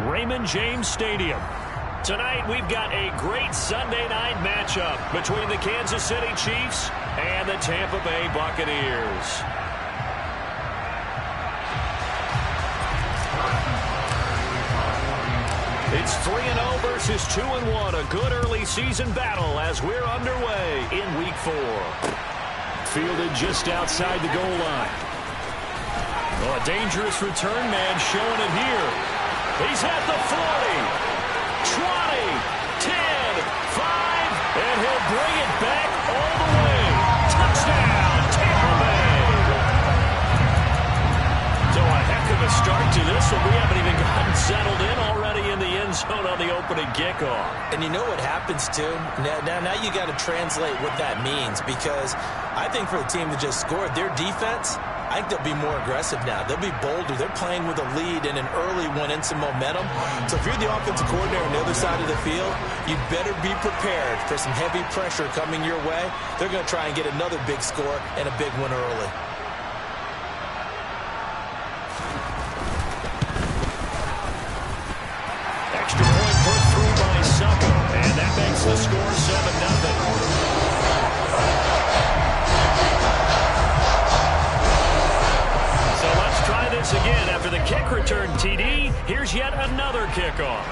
Raymond James Stadium. Tonight, we've got a great Sunday night matchup between the Kansas City Chiefs and the Tampa Bay Buccaneers. It's 3-0 versus 2-1, a good early season battle as we're underway in Week 4. Fielded just outside the goal line. Well, a dangerous return man showing it here. He's at the 40. 20, 10, 5, and he'll bring it back all the way. Touchdown, Tampa Bay. So a heck of a start to this one. We haven't even gotten settled in already in the end zone on the opening kickoff. And you know what happens, too? Now you got to translate what that means, because I think for the team that just scored, their defense, I think they'll be more aggressive now. They'll be bolder. They're playing with a lead and an early one and some momentum. So if you're the offensive coordinator on the other side of the field, you better be prepared for some heavy pressure coming your way. They're going to try and get another big score and a big one early. Extra point put through by Succo, and that makes the score 7-0. Try this again after the kick return, TD. Here's yet another kickoff.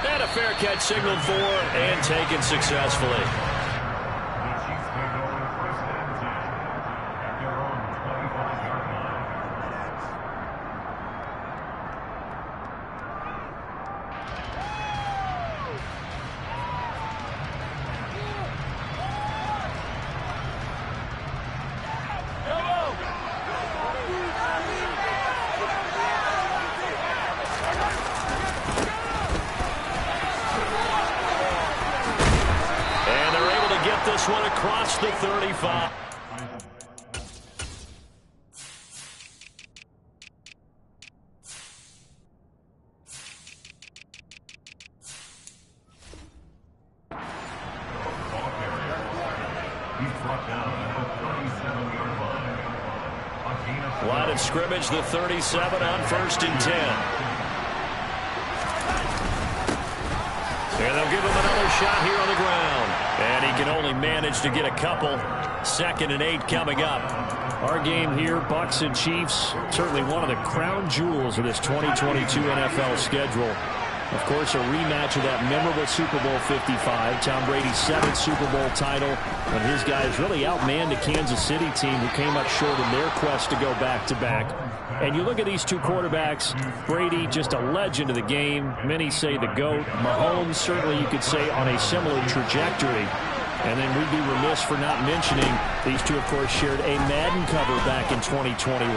And a fair catch signaled for and taken successfully. This one across the 35. Line of scrimmage, the 37 on 1st and 10. And they'll give him another shot here on the ground. And he can only manage to get a couple. 2nd and 8 coming up. Our game here, Bucks and Chiefs, certainly one of the crown jewels of this 2022 NFL schedule. Of course, a rematch of that memorable Super Bowl 55. Tom Brady's 7th Super Bowl title. When his guys really outmanned the Kansas City team who came up short in their quest to go back-to-back. And you look at these two quarterbacks, Brady, just a legend of the game. Many say the GOAT. Mahomes, certainly you could say, on a similar trajectory. And then we'd be remiss for not mentioning these two, of course, shared a Madden cover back in 2021.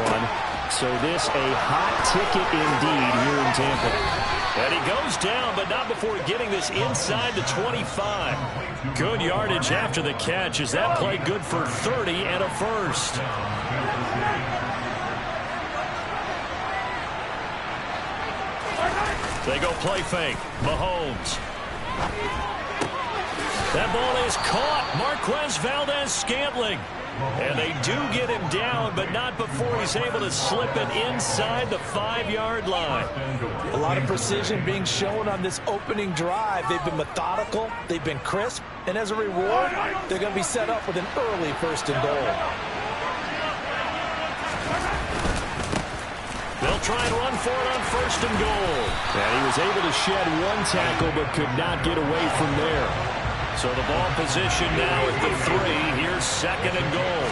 So this a hot ticket indeed here in Tampa. And he goes down, but not before getting this inside the 25. Good yardage after the catch as that play good for 30 and a first. They go play fake. Mahomes. That ball is caught. Marquez Valdez-Scantling. And they do get him down, but not before he's able to slip it inside the 5-yard line. A lot of precision being shown on this opening drive. They've been methodical. They've been crisp. And as a reward, they're going to be set up with an early 1st and goal. They'll try and run for it on 1st and goal. And he was able to shed one tackle, but could not get away from there. So the ball position now at the 3. Here's 2nd and goal.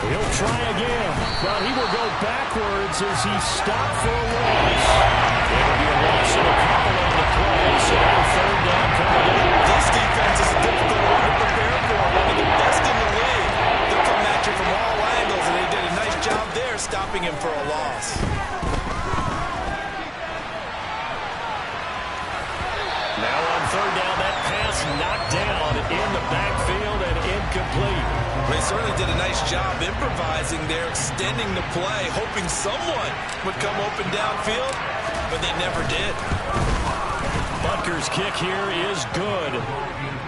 He'll try again, but he will go backwards as he stopped for a loss. It'll be a loss of a couple on the play, so now 3rd down coming up. This defense is a difficult one to prepare for. One of the best in the league. They'll come at you from all angles, and they did a nice job there stopping him for a loss. Now on 3rd down, that pass knocked down in the backfield and incomplete. They certainly did a nice job improvising there, extending the play, hoping someone would come open downfield, but they never did. Butker's kick here is good.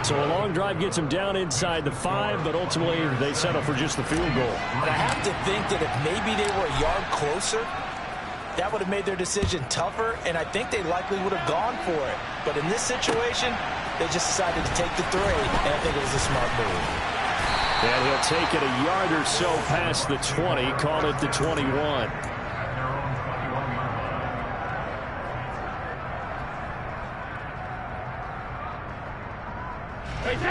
So a long drive gets him down inside the 5, but ultimately they settle for just the field goal. And I have to think that if maybe they were a yard closer, that would have made their decision tougher, and I think they likely would have gone for it. But in this situation, they just decided to take the 3, and I think it was a smart move. And he'll take it a yard or so past the 20, call it the 21.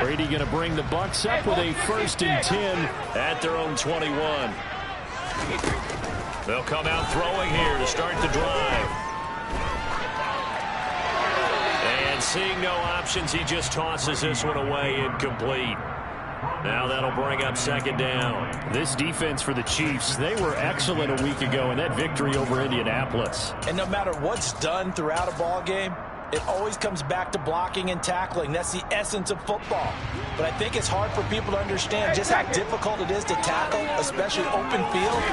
Brady going to bring the Bucks up with a 1st and 10 at their own 21. They'll come out throwing here to start the drive. And seeing no options, he just tosses this one away, incomplete. Now that'll bring up 2nd down. This defense for the Chiefs, they were excellent a week ago in that victory over Indianapolis. And no matter what's done throughout a ball game, it always comes back to blocking and tackling. That's the essence of football. But I think it's hard for people to understand just how difficult it is to tackle, especially open field.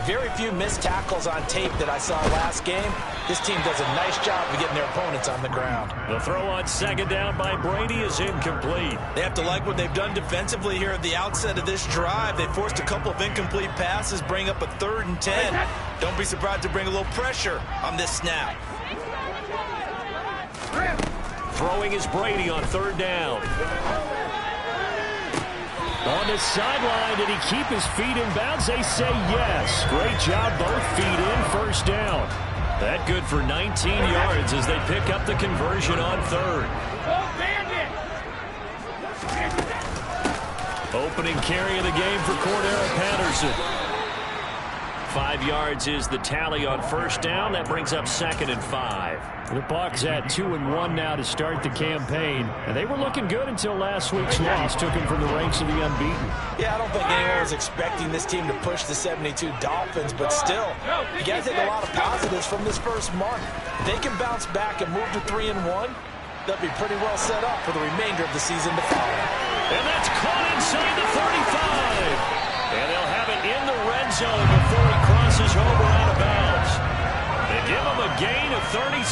Very few missed tackles on tape that I saw last game. This team does a nice job of getting their opponents on the ground. The throw on 2nd down by Brady is incomplete. They have to like what they've done defensively here at the outset of this drive. They forced a couple of incomplete passes, bring up a 3rd and 10. Don't be surprised to bring a little pressure on this snap. Throwing is Brady on 3rd down. On the sideline, did he keep his feet in bounds? They say yes. Great job, both feet in, 1st down. That good for 19 yards as they pick up the conversion on 3rd. Opening carry of the game for Cordero Patterson. 5 yards is the tally on 1st down. That brings up 2nd and 5. The Bucks at 2-1 now to start the campaign. And they were looking good until last week's loss took them from the ranks of the unbeaten. Yeah, I don't think anyone was expecting this team to push the 72 Dolphins, but still, you got to take a lot of positives from this first month. If they can bounce back and move to 3-1, they'll be pretty well set up for the remainder of the season to follow. And that's caught inside the 35. And they'll have it in the red zone before he crosses over out of bounds. They give him a gain of 37.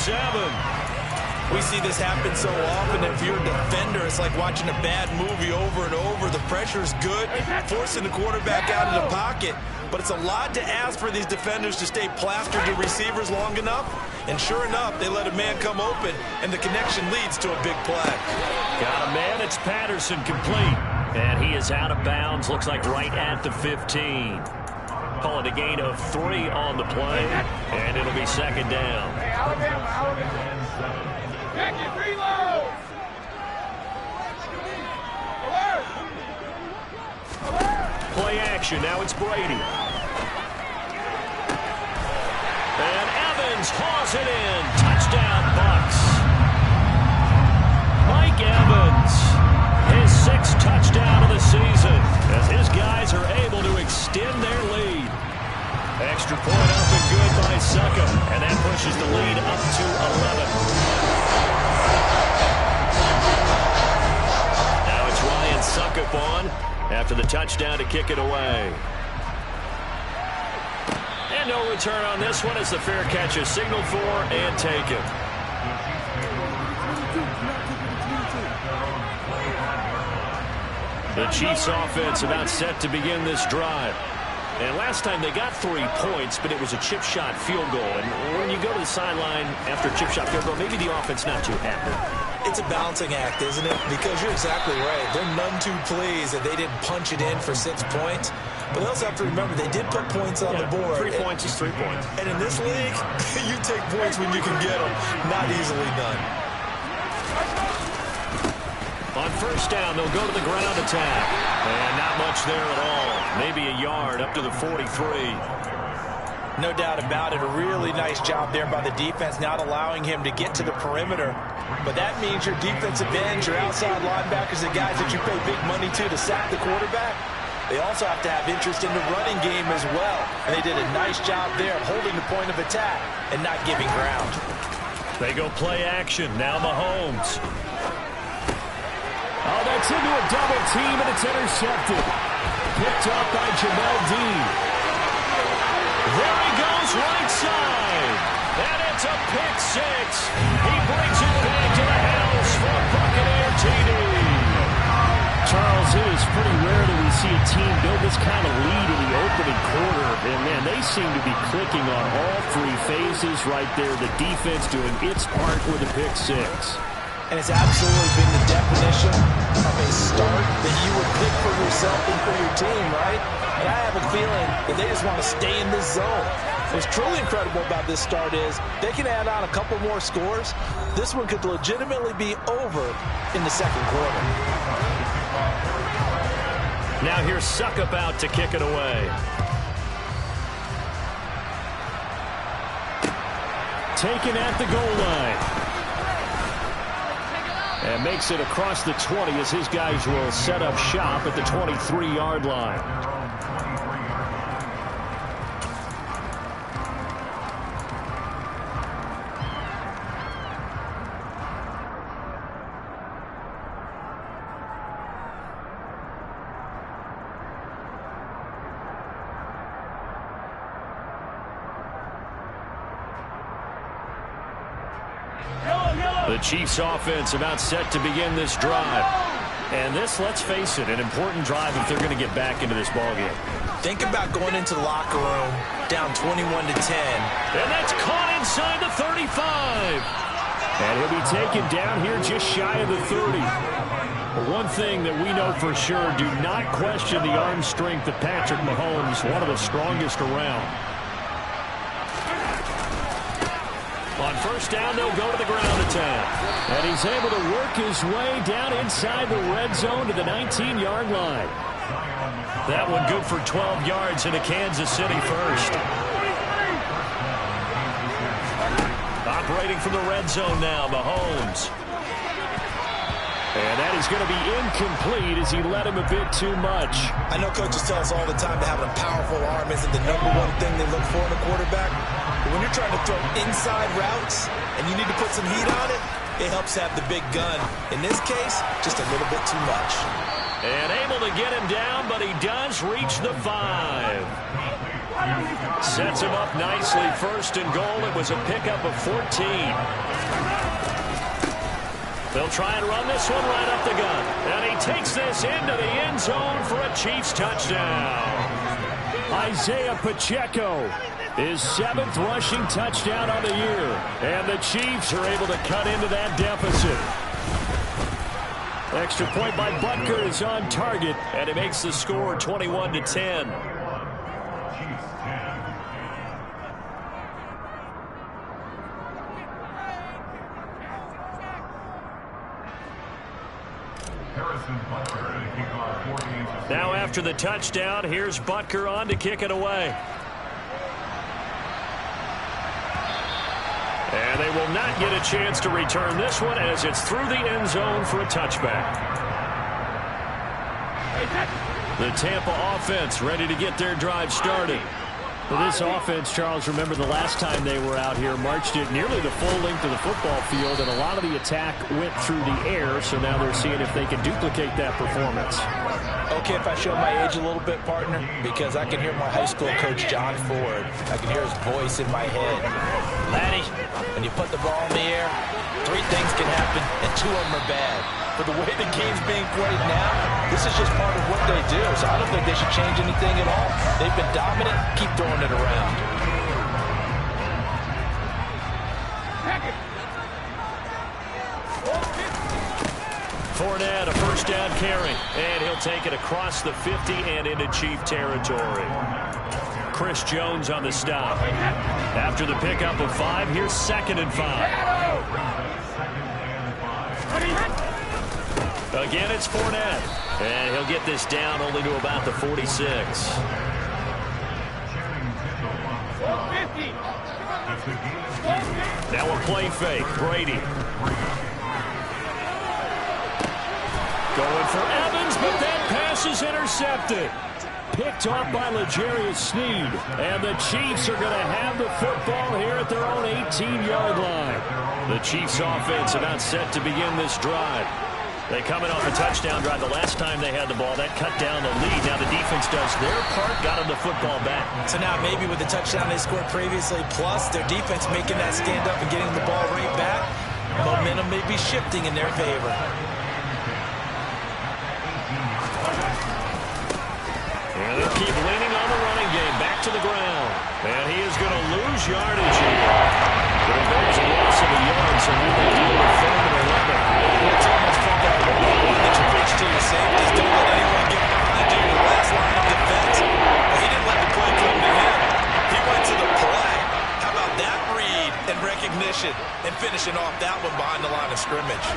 We see this happen so often. If you're a defender, it's like watching a bad movie over and over. The pressure's good, forcing the quarterback out of the pocket. But it's a lot to ask for these defenders to stay plastered to receivers long enough. And sure enough, they let a man come open, and the connection leads to a big play. Got a man. It's Patterson, complete. And he is out of bounds, looks like right at the 15. Call it a gain of 3 on the play, and it'll be 2nd down. Play action, now it's Brady. And Evans hauls it in. Touchdown, Bucks. Mike Evans. His 6th touchdown of the season as his guys are able to extend their lead. Extra point up and good by Suckup, and that pushes the lead up to 11. Now it's Ryan Suckup on after the touchdown to kick it away. And no return on this one as the fair catch is signaled for and taken. The Chiefs offense about set to begin this drive. And last time they got 3 points, but it was a chip shot field goal. And when you go to the sideline after a chip shot field goal, maybe the offense not too happy. It's a balancing act, isn't it? Because you're exactly right. They're none too pleased that they didn't punch it in for 6 points. But they also have to remember they did put points on the board. 3 points is 3 points. And in this league, you take points when you can get them. Not easily done. On 1st down, they'll go to the ground attack. And not much there at all. Maybe a yard up to the 43. No doubt about it. A really nice job there by the defense, not allowing him to get to the perimeter. But that means your defensive ends, your outside linebackers, the guys that you pay big money to sack the quarterback, they also have to have interest in the running game as well. And they did a nice job there of holding the point of attack and not giving ground. They go play action. Now Mahomes. Oh, that's into a double team, and it's intercepted. Picked up by Jamel Dean. There he goes, right side. And it's a pick 6. He brings it back to the house for a Buccaneer TD. Charles, his pretty rare that we see a team build this kind of lead in the opening quarter. And, man, they seem to be clicking on all three phases right there. The defense doing its part with a pick six. And it's absolutely been the definition of a start that you would pick for yourself and for your team, right? And I have a feeling that they just want to stay in this zone. What's truly incredible about this start is they can add on a couple more scores. This one could legitimately be over in the second quarter. Now here's Suckup out to kick it away. Taken at the goal line. And makes it across the 20 as his guys will set up shop at the 23-yard line. The Chiefs offense about set to begin this drive. And this, let's face it, an important drive if they're going to get back into this ballgame. Think about going into the locker room down 21-10. And that's caught inside the 35. And he'll be taken down here just shy of the 30. But one thing that we know for sure, do not question the arm strength of Patrick Mahomes, one of the strongest around. On first down, they'll go to the ground attack. And he's able to work his way down inside the red zone to the 19-yard line. That one good for 12 yards into Kansas City first. Operating from the red zone now, Mahomes. And that is going to be incomplete as he led him a bit too much. I know coaches tell us all the time that having a powerful arm isn't the #1 thing they look for in a quarterback. But when you're trying to throw inside routes and you need to put some heat on it, it helps have the big gun. In this case, just a little bit too much. And able to get him down, but he does reach the 5. Sets him up nicely. First and goal. It was a pickup of 14. They'll try and run this one right up the gut. And he takes this into the end zone for a Chiefs touchdown. Isaiah Pacheco, his 7th rushing touchdown on the year. And the Chiefs are able to cut into that deficit. Extra point by Butker is on target, and it makes the score 21-10. Now after the touchdown, here's Butker on to kick it away. And they will not get a chance to return this one as it's through the end zone for a touchback. The Tampa offense ready to get their drive started. For this offense, Charles, remember the last time they were out here, marched it nearly the full length of the football field, and a lot of the attack went through the air, so now they're seeing if they can duplicate that performance. Okay, if I show my age a little bit, partner, because I can hear my high school coach, John Ford. I can hear his voice in my head. Laddie, when you put the ball in the air, 3 things can happen, and 2 of them are bad. But the way the game's being played now, this is just part of what they do. So I don't think they should change anything at all. They've been dominant. Keep throwing it around. Fournette, a first down carry. And he'll take it across the 50 and into Chief territory. Chris Jones on the stop. After the pickup of 5, here's 2nd and 5. Again, it's Fournette. And he'll get this down only to about the 46. Now a play fake. Brady. Going for Evans, but that pass is intercepted. Picked off by L'Jarius Sneed. And the Chiefs are going to have the football here at their own 18-yard line. The Chiefs offense about set to begin this drive. They coming off a touchdown drive. The last time they had the ball, that cut down the lead. Now the defense does their part, got them the football back. So now maybe with the touchdown they scored previously, plus their defense making that stand up and getting the ball right back, momentum may be shifting in their favor. they'll keep leaning on the running game. Back to the ground. And he is going to lose yardage here. But there's a loss of a yard, so we will deal with 3rd and 11. It's almost from that one that you preach to your safeties. Don't let anyone get behind you. Your last line of defense. Well, he didn't let the play come to him. He went to the play. How about that read and recognition and finishing off that one behind the line of scrimmage?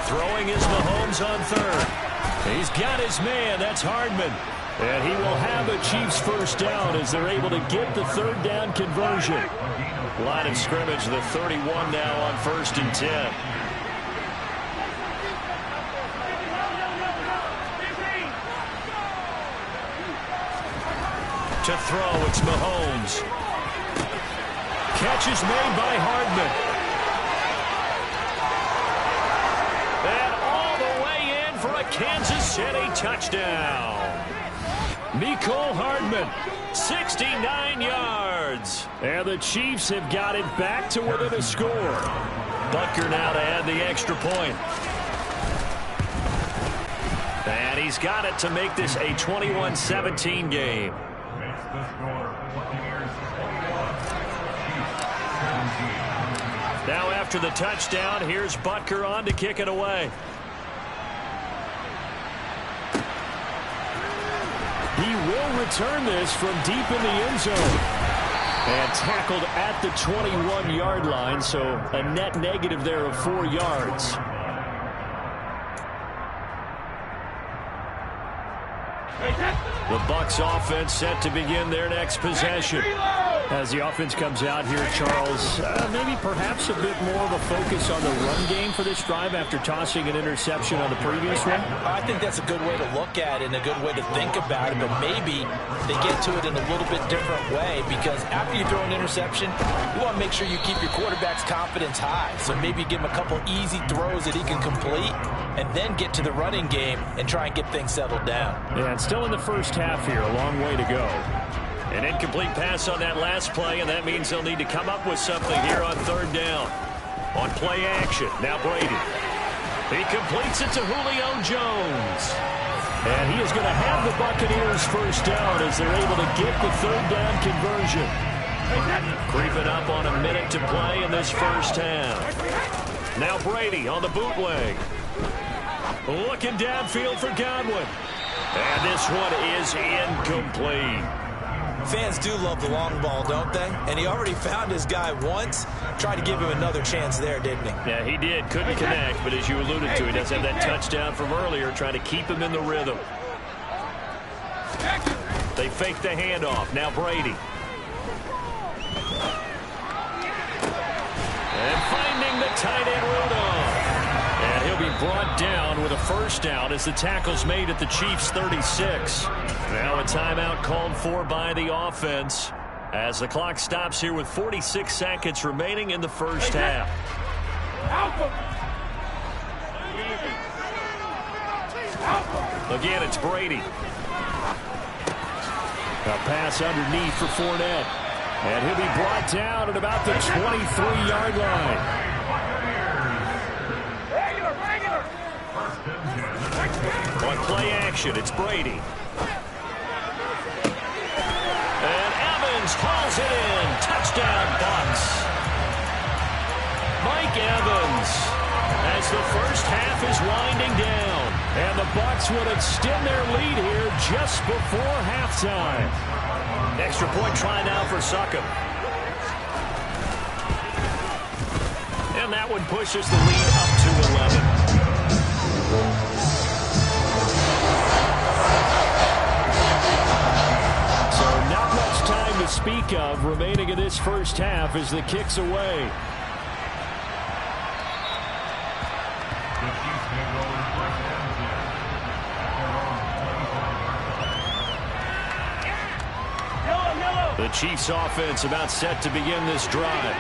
Throwing is Mahomes on 3rd. He's got his man. That's Hardman. And he will have a Chiefs first down as they're able to get the 3rd down conversion. Line of scrimmage, the 31 now on 1st and 10. To throw, it's Mahomes. Catch is made by Hardman. And all the way in for a Kansas City touchdown. Mecole Hardman, 69 yards. And the Chiefs have got it back to within a score. Butker now to add the extra point. And he's got it to make this a 21-17 game. Now after the touchdown, here's Butker on to kick it away. He will return this from deep in the end zone. And tackled at the 21-yard line, so a net negative there of 4 yards. The Bucks offense set to begin their next possession. As the offense comes out here, Charles, maybe perhaps a bit more of a focus on the run game for this drive after tossing an interception on the previous one? I think that's a good way to look at it and a good way to think about it, but maybe they get to it in a little bit different way because after you throw an interception, you want to make sure you keep your quarterback's confidence high. So maybe give him a couple easy throws that he can complete and then get to the running game and try and get things settled down. Yeah, and still in the first half here, a long way to go. An incomplete pass on that last play, and that means they'll need to come up with something here on 3rd down. On play action, now Brady. He completes it to Julio Jones. And he is going to have the Buccaneers first down as they're able to get the 3rd down conversion. Creeping up on a minute to play in this first half. Now Brady on the bootleg. Looking downfield for Godwin. And this one is incomplete. Fans do love the long ball, don't they? And he already found his guy once. Tried to give him another chance there, didn't he? Yeah, he did. Couldn't connect, but as you alluded to, he does have that touchdown from earlier, trying to keep him in the rhythm. They fake the handoff. Now Brady. And finding the tight end Rudolph. And he'll be brought down with a first down as the tackle's made at the Chiefs' 36. Now a timeout called for by the offense as the clock stops here with 46 seconds remaining in the first half. Again, it's Brady. A pass underneath for Fournette. And he'll be brought down at about the 23-yard line. On play action, it's Brady. And Evans hauls it in. Touchdown, Bucks. Mike Evans, as the first half is winding down. And the Bucks would extend their lead here just before halftime. Extra point try now for Succop. And that one pushes the lead up to 11. Time to speak of remaining in this first half as the kick's away. The Chiefs offense about set to begin this drive.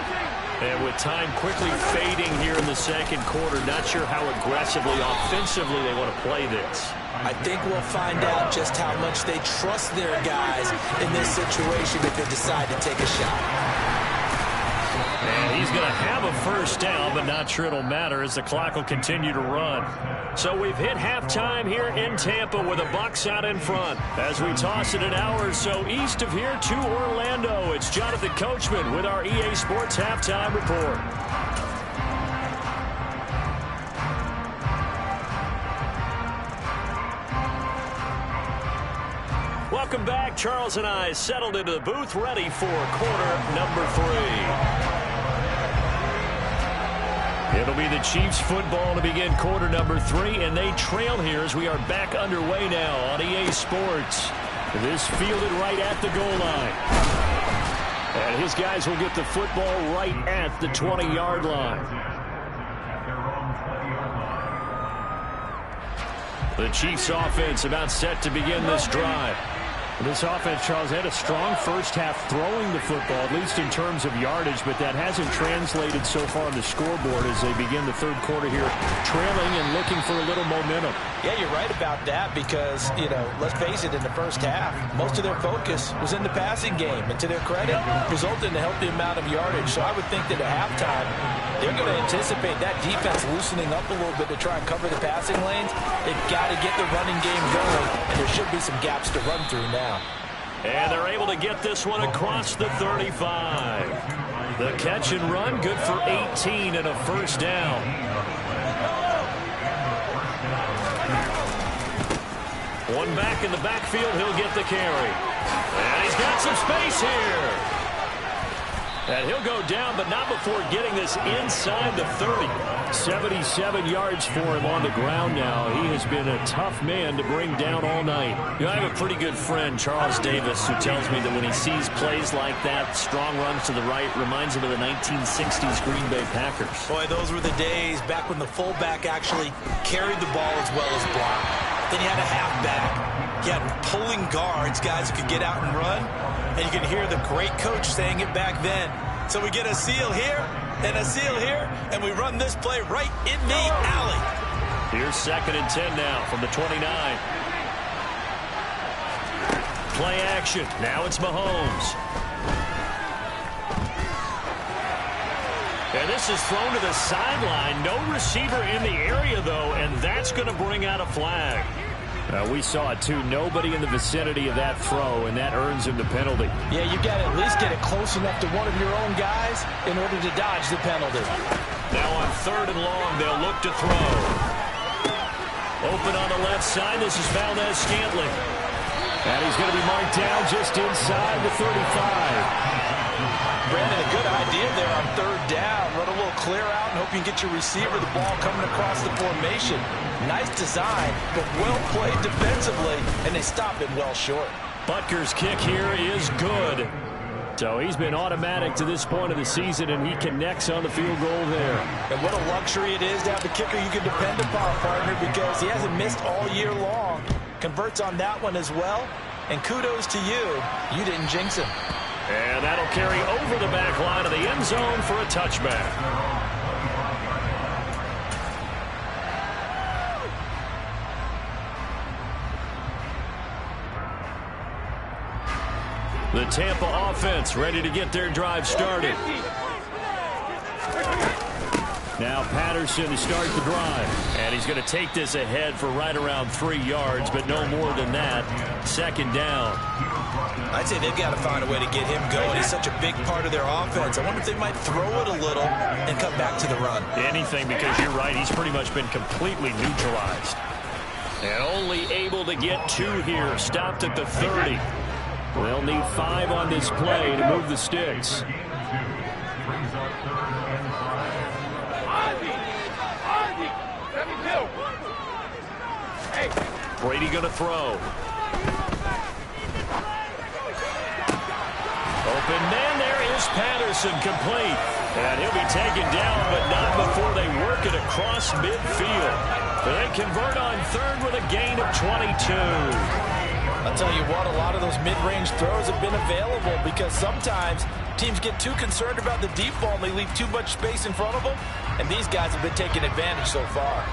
And with time quickly fading here in the second quarter, not sure how aggressively, offensively they want to play this. I think we'll find out just how much they trust their guys in this situation if they decide to take a shot. And And he's going to have a first down, but not sure it'll matter as the clock will continue to run. So we've hit halftime here in Tampa with the Bucks out in front. As we toss it an hour or so east of here to Orlando, it's Jonathan Coachman with our EA Sports Halftime Report. Welcome back. Charles and I settled into the booth, ready for quarter number 3. It'll be the Chiefs football to begin quarter number 3, and they trail here as we are back underway now on EA Sports. This fielded right at the goal line. And his guys will get the football right at the 20-yard line. The Chiefs offense about set to begin this drive. This offense, Charles, had a strong first half throwing the football, at least in terms of yardage, but that hasn't translated so far on the scoreboard as they begin the third quarter here, trailing and looking for a little momentum. Yeah, you're right about that because, let's face it, in the first half, most of their focus was in the passing game, and to their credit, resulted in a healthy amount of yardage. So I would think that at halftime, they're going to anticipate that defense loosening up a little bit to try and cover the passing lanes. They've got to get the running game going, and there should be some gaps to run through now. And they're able to get this one across the 35. The catch and run, good for 18 and a first down. One back in the backfield, he'll get the carry. And he's got some space here. And he'll go down, but not before getting this inside the 30. 77 yards for him on the ground now. He has been a tough man to bring down all night. I have a pretty good friend, Charles Davis, who tells me that when he sees plays like that, strong runs to the right, reminds him of the 1960s Green Bay Packers. Boy, those were the days back when the fullback actually carried the ball as well as blocked. Then you had a halfback. You had pulling guards, guys who could get out and run. And you can hear the great coach saying it back then. So we get a seal here and a seal here, and we run this play right in the alley. Here's 2nd and 10 now from the 29. Play action. Now it's Mahomes. And this is thrown to the sideline. No receiver in the area, though, and that's going to bring out a flag. We saw it, too. Nobody in the vicinity of that throw, and that earns him the penalty. Yeah, you got to at least get it close enough to one of your own guys in order to dodge the penalty. Now on 3rd and long, they'll look to throw. Open on the left side. This is Valdez-Scantling. And he's going to be marked down just inside the 35. Brandon, a good idea there on 3rd down. Run a little clear out and hope you can get your receiver the ball coming across the formation. Nice design, but well played defensively, and they stop it well short. Butker's kick here is good. So he's been automatic to this point of the season, and he connects on the field goal there. And what a luxury it is to have the kicker you can depend upon, partner, because he hasn't missed all year long. Converts on that one as well, and kudos to you. You didn't jinx him. And that'll carry over the back line of the end zone for a touchback. The Tampa offense ready to get their drive started. Now Patterson to start the drive. And he's going to take this ahead for right around 3 yards, but no more than that. 2nd down. I'd say they've got to find a way to get him going. He's such a big part of their offense. I wonder if they might throw it a little and come back to the run. Anything, because you're right. He's pretty much been completely neutralized. And only able to get 2 here. Stopped at the 30. They'll need 5 on this play to move the sticks. Brady going to throw. Open man, there is Patterson, complete. And he'll be taken down, but not before they work it across midfield. They convert on 3rd with a gain of 22. I'll tell you what, a lot of those mid-range throws have been available because sometimes teams get too concerned about the deep ball and they leave too much space in front of them, and these guys have been taking advantage so far.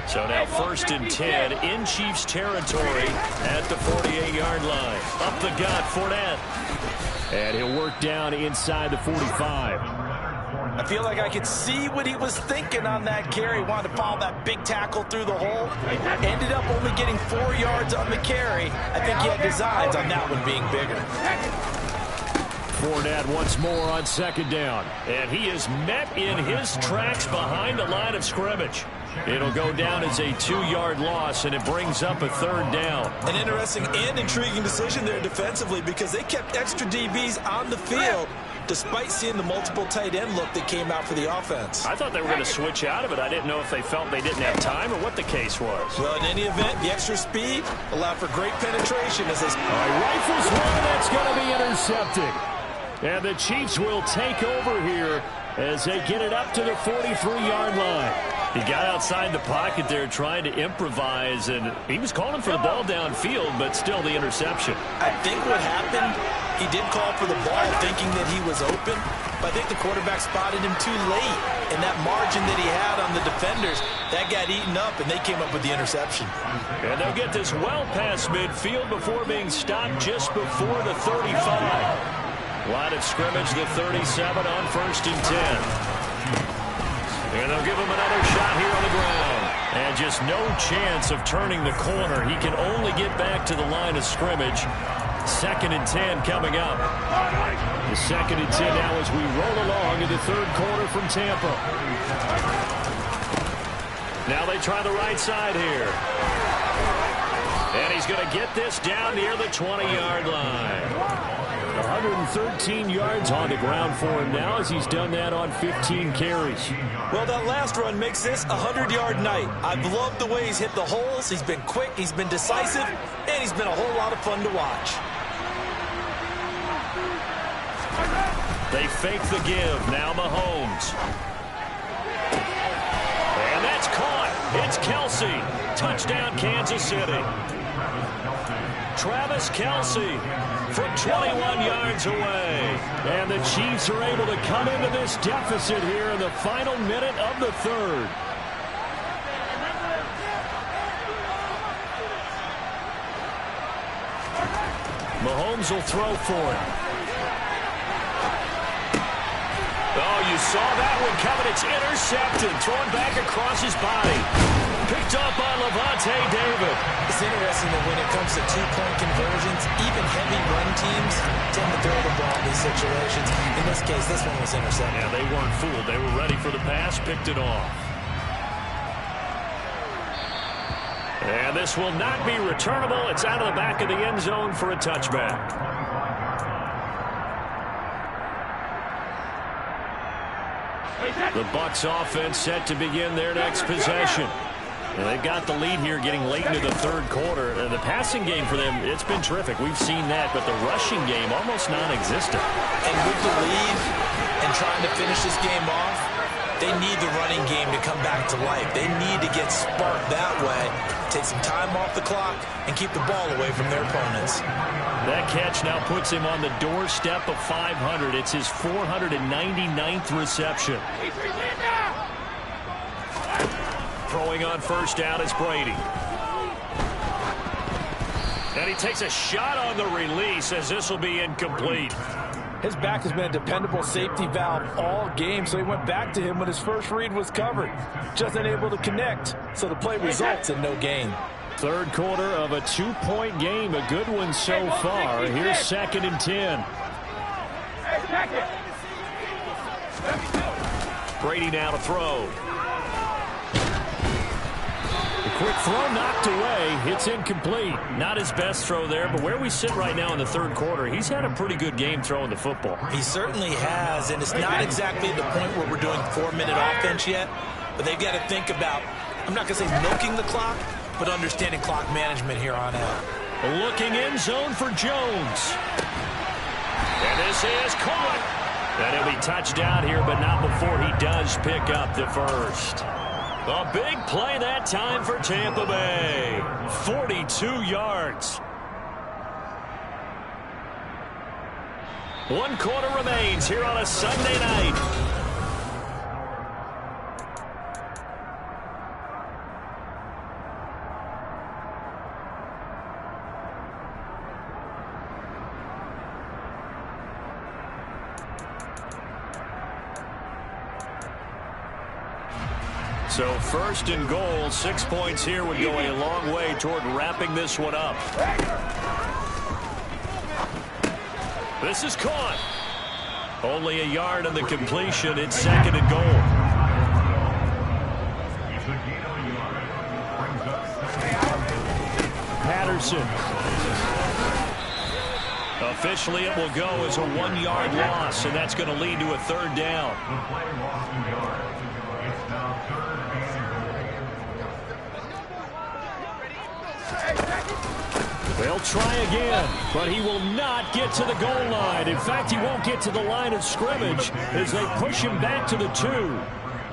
So now 1st and 10 in Chiefs territory at the 48-yard line. Up the gut, Fournette. And he'll work down inside the 45. I feel like I could see what he was thinking on that carry. Wanted to follow that big tackle through the hole. Ended up only getting 4 yards on the carry. I think he had designs on that one being bigger. Fournette once more on second down. And he is met in his tracks behind the line of scrimmage. It'll go down as a 2-yard loss, and it brings up a third down. An interesting and intriguing decision there defensively because they kept extra DBs on the field despite seeing the multiple tight end look that came out for the offense. I thought they were going to switch out of it. I didn't know if they felt they didn't have time or what the case was. Well, in any event, the extra speed allowed for great penetration as they... All right, rifles one, that's going to be intercepted. And the Chiefs will take over here as they get it up to the 43-yard line. He got outside the pocket there trying to improvise, and he was calling for the ball downfield, but still the interception. I think what happened, he did call for the ball thinking that he was open, but I think the quarterback spotted him too late, and that margin that he had on the defenders, that got eaten up, and they came up with the interception. And they'll get this well past midfield before being stopped just before the 35. Line of scrimmage, the 37 on 1st and 10. And they'll give him another shot here on the ground. And just no chance of turning the corner. He can only get back to the line of scrimmage. 2nd and 10 coming up. The 2nd and 10 now as we roll along in the third quarter from Tampa. Now they try the right side here. And he's going to get this down near the 20-yard line. 113 yards on the ground for him now as he's done that on 15 carries. Well, that last run makes this a 100-yard night. I've loved the way he's hit the holes. He's been quick, he's been decisive, and he's been a whole lot of fun to watch. They fake the give. Now Mahomes. And that's caught. It's Kelsey. Touchdown, Kansas City. Travis Kelsey from 21 yards away. And the Chiefs are able to come into this deficit here in the final minute of the third. Mahomes will throw for it. Oh, you saw that one coming. It's intercepted. Thrown back across his body. Picked up by Levante David. It's interesting that when it comes to two-point conversions, even heavy run teams tend to throw the ball in these situations. In this case, this one was intercepted. Yeah, they weren't fooled. They were ready for the pass, picked it off. And this will not be returnable. It's out of the back of the end zone for a touchback. The Bucks offense set to begin their next possession. And they've got the lead here getting late into the third quarter. And the passing game for them, it's been terrific. We've seen that, but the rushing game almost non-existent. And with the lead and trying to finish this game off, they need the running game to come back to life. They need to get sparked that way, take some time off the clock, and keep the ball away from their opponents. That catch now puts him on the doorstep of 500. It's his 499th reception. Throwing on first down is Brady. And he takes a shot on the release as this will be incomplete. His back has been a dependable safety valve all game, so he went back to him when his first read was covered. Just unable to connect, so the play results in no gain. Third quarter of a two-point game, a good one so far. Here's 2nd and 10. Brady now to throw. Quick throw knocked away. It's incomplete. Not his best throw there, but where we sit right now in the third quarter, he's had a pretty good game throwing the football. He certainly has, and it's not exactly the point where we're doing 4-minute offense yet, but they've got to think about, I'm not going to say milking the clock, but understanding clock management here on out. Looking in zone for Jones. And this is caught. And he'll be touched down here, but not before he does pick up the first. A big play that time for Tampa Bay. 42 yards. 1 quarter remains here on a Sunday night. So first and goal, 6 points here would go a long way toward wrapping this one up. This is caught. Only a yard on the completion. It's second and goal. Patterson. Officially, it will go as a 1-yard loss, and that's going to lead to a third down. They'll try again, but he will not get to the goal line. In fact, he won't get to the line of scrimmage as they push him back to the 2.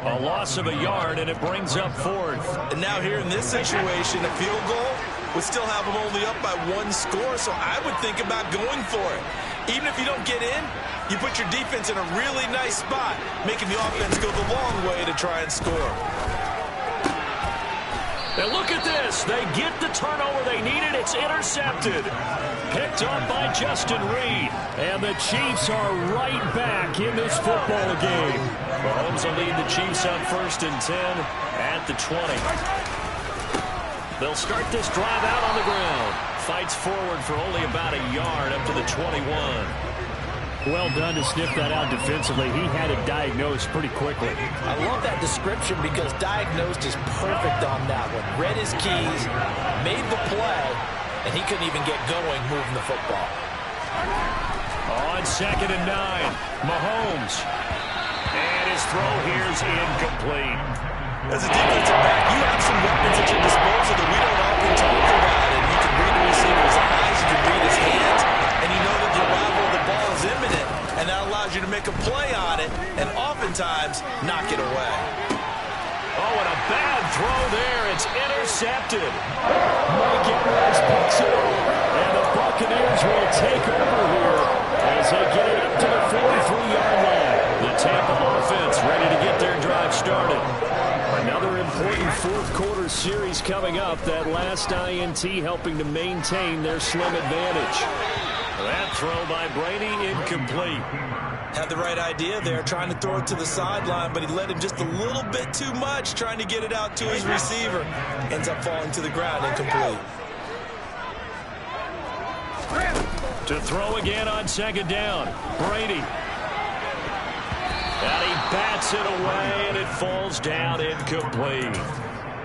A loss of a yard, and it brings up fourth. And now here in this situation, a field goal would still have them only up by 1 score, so I would think about going for it. Even if you don't get in, you put your defense in a really nice spot, making the offense go the long way to try and score. And look at this. They get the turnover they needed. It's intercepted. Picked up by Justin Reed. And the Chiefs are right back in this football game. Mahomes will lead the Chiefs on first and 10 at the 20. They'll start this drive out on the ground. Fights forward for only about a yard up to the 21. Well done to sniff that out defensively. He had it diagnosed pretty quickly. I love that description because diagnosed is perfect on that one. Read his keys, made the play, and he couldn't even get going moving the football. On second and 9, Mahomes. And his throw here is incomplete. As a defensive back, you have some weapons at your disposal that we don't often talk about. And you can read the receiver's eyes, you can read his hands, and you know that the arrival of the ball is imminent. And that allows you to make a play on it and oftentimes knock it away. Oh, and a bad throw there. It's intercepted. Mike Edwards picks it up. And the Buccaneers will take over here as they get it up to the 43-yard line. The Tampa offense ready to get their drive started. Another important fourth-quarter series coming up. That last INT helping to maintain their slim advantage. That throw by Brady incomplete. Had the right idea there, trying to throw it to the sideline, but he led him just a little bit too much, trying to get it out to his receiver. Ends up falling to the ground incomplete. To throw again on second down. Brady. And he bats it away, and it falls down incomplete.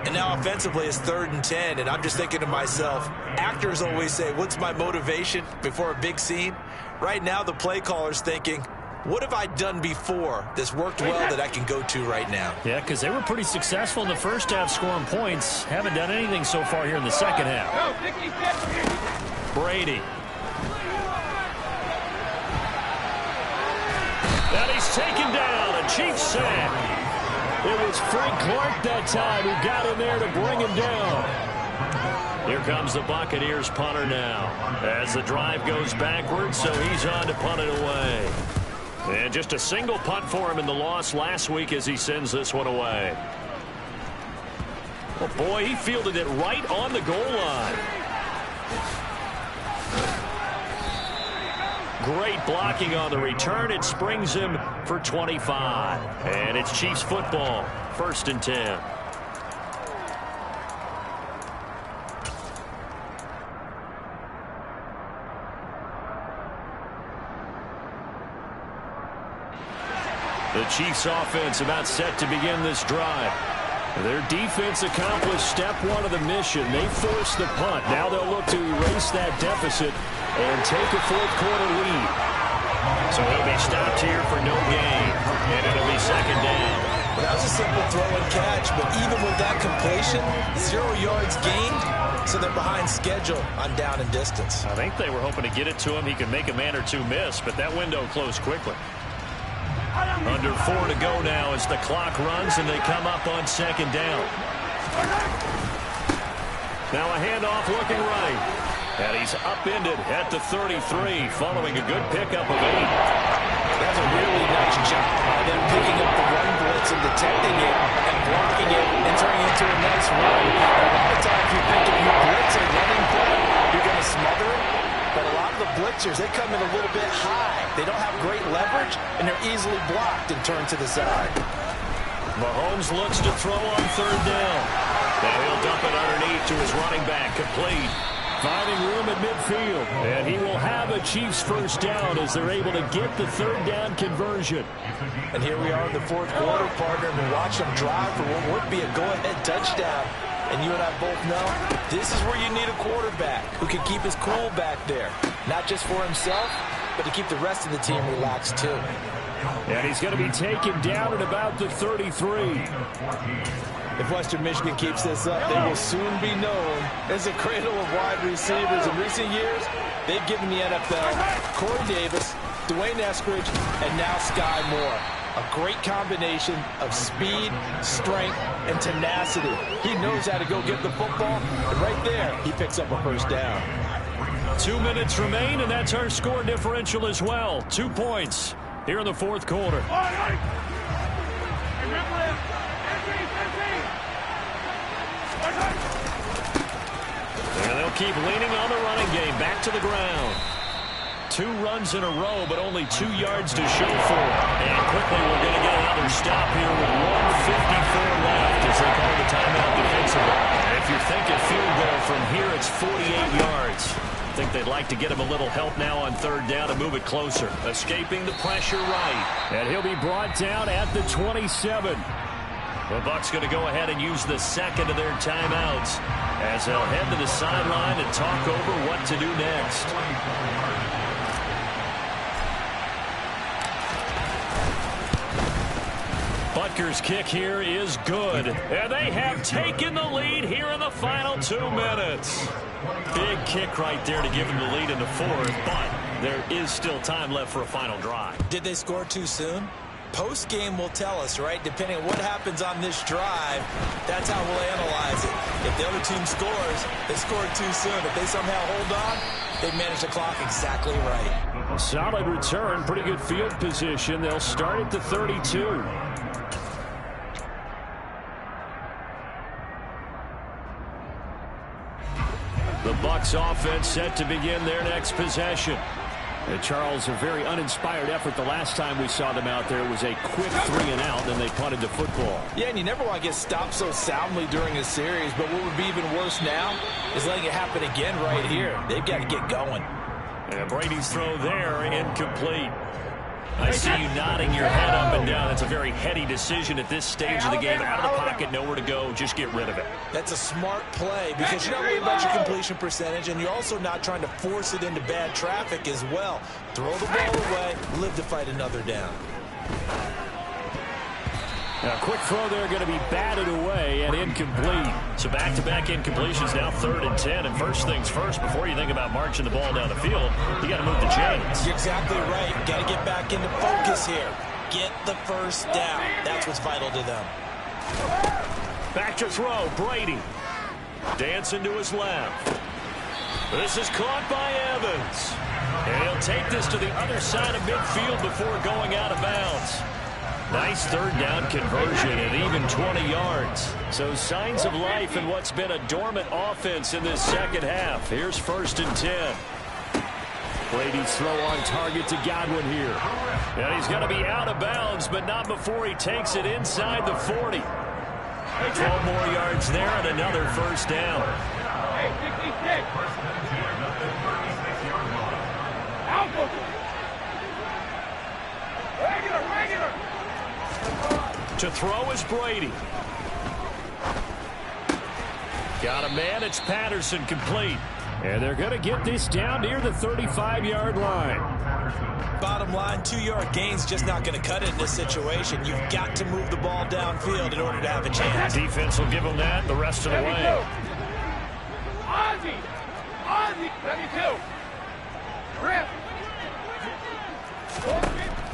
And now offensively it's 3rd and 10, and I'm just thinking to myself, actors always say, what's my motivation before a big scene? Right now the play caller's thinking, what have I done before that's worked well that I can go to right now? Yeah, because they were pretty successful in the first half scoring points. Haven't done anything so far here in the second half. Brady. And he's taken down. A Chiefs sack. It was Frank Clark that time who got in there to bring him down. Here comes the Buccaneers punter now. As the drive goes backwards, so he's on to punt it away. And just a single punt for him in the loss last week as he sends this one away. Oh boy, he fielded it right on the goal line. Great blocking on the return. It springs him for 25. And it's Chiefs football, 1st and 10. The Chiefs offense about set to begin this drive. Their defense accomplished step 1 of the mission. They forced the punt. Now they'll look to erase that deficit and take a fourth-quarter lead. So he'll be stopped here for no gain, and it'll be second down. Well, that was a simple throw and catch, but even with that completion, 0 yards gained, so they're behind schedule on down and distance. I think they were hoping to get it to him. He could make a man or two miss, but that window closed quickly. Under 4 to go now as the clock runs and they come up on second down. Now a handoff looking right. And he's upended at the 33 following a good pickup of 8. That's a really nice job by them picking up the run blitz and detecting it and blocking it and turning it into a nice run. A lot of times you think if you blitz a running play, you're going to smother it. But a lot of the blitzers, they come in a little bit high. They don't have great leverage, and they're easily blocked and turned to the side. Mahomes looks to throw on third down. Now he'll dump it underneath to his running back, complete. Finding room at midfield, and he will have a Chiefs first down as they're able to get the third down conversion. And here we are in the fourth quarter, partner, and we watch them drive for what would be a go-ahead touchdown. And you and I both know this is where you need a quarterback who can keep his cool back there, not just for himself, but to keep the rest of the team relaxed too. And he's going to be taken down at about the 33. If Western Michigan keeps this up, they will soon be known as a cradle of wide receivers. In recent years, they've given the NFL Corey Davis, Dwayne Eskridge, and now Sky Moore. A great combination of speed, strength, and tenacity. He knows how to go get the football, and right there, he picks up a first down. 2 minutes remain, and that's our score differential as well. 2 points here in the fourth quarter. And they'll keep leaning on the running game. Back to the ground. 2 runs in a row, but only 2 yards to show for it. And quickly we're going to get another stop here with 1:54 left as they call the timeout defensively. And if you're thinking field goal from here, it's 48 yards. I think they'd like to get him a little help now on third down to move it closer. Escaping the pressure right. And he'll be brought down at the 27. The Bucks going to go ahead and use the second of their timeouts as they'll head to the sideline and talk over what to do next. Butker's kick here is good. And they have taken the lead here in the final 2 minutes. Big kick right there to give them the lead in the fourth, but there is still time left for a final drive. Did they score too soon? Post-game will tell us, right? Depending on what happens on this drive, that's how we'll analyze it. If the other team scores, they scored too soon. If they somehow hold on, they manage the clock exactly right. A solid return, pretty good field position. They'll start at the 32. The Bucks offense set to begin their next possession. And Charles, a very uninspired effort the last time we saw them out there. It was a quick 3 and out, and they punted the football. Yeah, and you never want to get stopped so soundly during a series, but what would be even worse now is letting it happen again right here. They've got to get going. And Brady's throw there, incomplete. I see you nodding your head up and down. That's a very heady decision at this stage of the game. Out of the pocket, nowhere to go. Just get rid of it. That's a smart play because you're not worried about your completion percentage, and you're also not trying to force it into bad traffic as well. Throw the ball away, live to fight another down. Now, quick throw there going to be batted away and incomplete. So back-to-back incompletions, now 3rd and 10. And first things first, before you think about marching the ball down the field, you got to move the chains. You're exactly right. Got to get back into focus here. Get the first down. That's what's vital to them. Back to throw, Brady. Dancing to his left. This is caught by Evans. And he'll take this to the other side of midfield before going out of bounds. Nice third down conversion at even 20 yards. So signs of life in what's been a dormant offense in this second half. Here's 1st and 10. Brady's throw on target to Godwin here. And he's going to be out of bounds, but not before he takes it inside the 40. 12 more yards there and another first down. To throw is Brady. Got a man, it's Patterson, complete. And they're going to get this down near the 35-yard line. Bottom line, 2-yard gain's just not going to cut it in this situation. You've got to move the ball downfield in order to have a chance. Defense will give them that the rest of the way.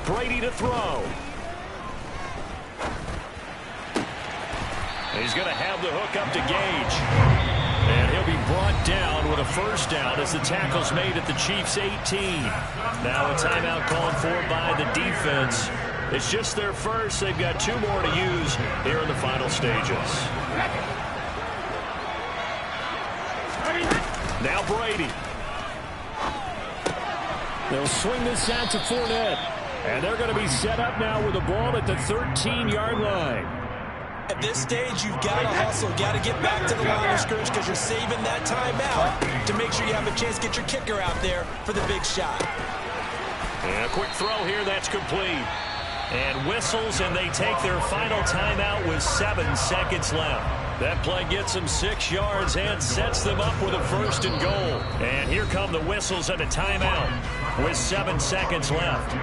Brady to throw. He's going to have the hook up to Gage. And he'll be brought down with a first down as the tackle's made at the Chiefs' 18. Now a timeout called for by the defense. It's just their first. They've got 2 more to use here in the final stages. Now Brady. They'll swing this out to Fournette. And they're going to be set up now with the ball at the 13-yard line. At this stage, you've got to hustle, got to get back to the line of scrimmage because you're saving that timeout to make sure you have a chance to get your kicker out there for the big shot. And a quick throw here, that's complete. And whistles, and they take their final timeout with 7 seconds left. That play gets them 6 yards and sets them up with a 1st and goal. And here come the whistles and a timeout with 7 seconds left.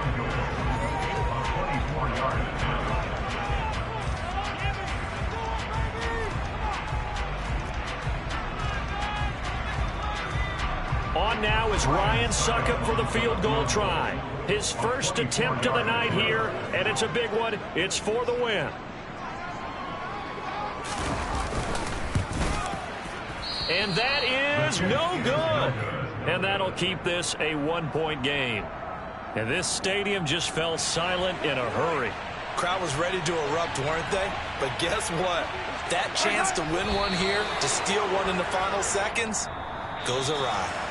On now is Ryan Succop for the field goal try. His first attempt of the night here, and it's a big one. It's for the win. And that is no good. And that'll keep this a 1-point game. And this stadium just fell silent in a hurry. Crowd was ready to erupt, weren't they? But guess what? That chance to win one here, to steal one in the final seconds, goes awry.